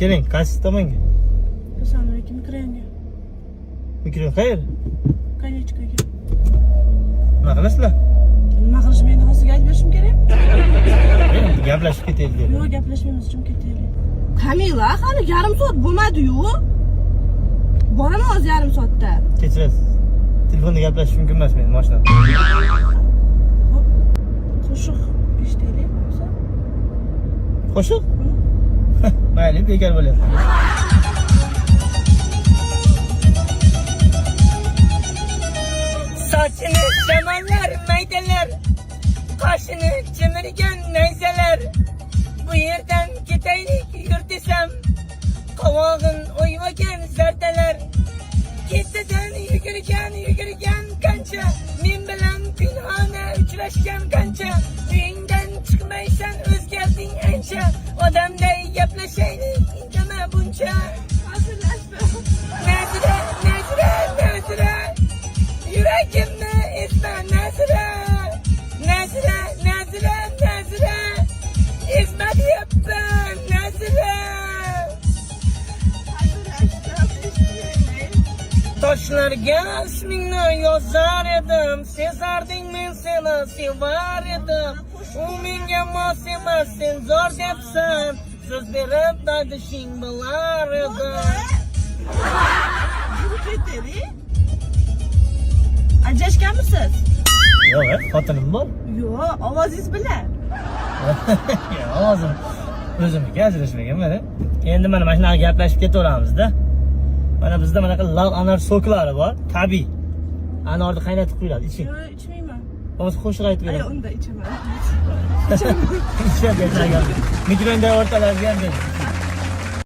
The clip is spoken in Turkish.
Keling, qaysi tomonga? Assalomu mikrofonga. Mikrofon qayerda? Konechkaga. Nima qilasizlar? Nima qilish meni hozirga aytib berishim kerak? Gaplashib ketaylik dedi. Yo'q, gaplashmaymiz, jim ketaylik. Kamila, hali yarim soat bo'lmadi-yu. Boraman hozir yarim soatda. Kechirasiz. Telefonda gaplashish mumkin emas meni mashinada. Hop. Qo'shiq eshitaylik bo'lsa. Qo'shiq? Mayli, bekor bo'ladi. Saçını şamanlar, maydalar, kaşını çemirgen neyseler. Bu yerden gideylik yurt desem, kavağın oyvaken zerdeler. Gitseden yugurgen kança, min bilen pinhane uçraşken kança. Üyinden çıkmaysan özgerdin ençe, odamday yaplaşaylik indeme bunca. Nazire, yüreğimde ezme Nazire. Nazire, ezme diyepten Nazire. Taşlarga ismingni yozar edim, sezarding men seni sevar edim. U menga mos emas, sen zo'r debsan, so'z berib dadishing bilar edim. Ajrashganmisiz? Yo'q, xotinim bor. Yo'q, ovozingiz bilan. Hozir o'zimga ajrashmaganman. Endi mana shunday gaplashib ketaveramiz-da. Mana bizda mana lav anar soklari bor, tabiiy. Anorni qaynatib qo'yiladi, iching. Yo'q, ichmayman. Hozir qo'shiq aytib Ay, beraman. unda ichaman. Ichib, mikrofonda o'rtalariga ham ber.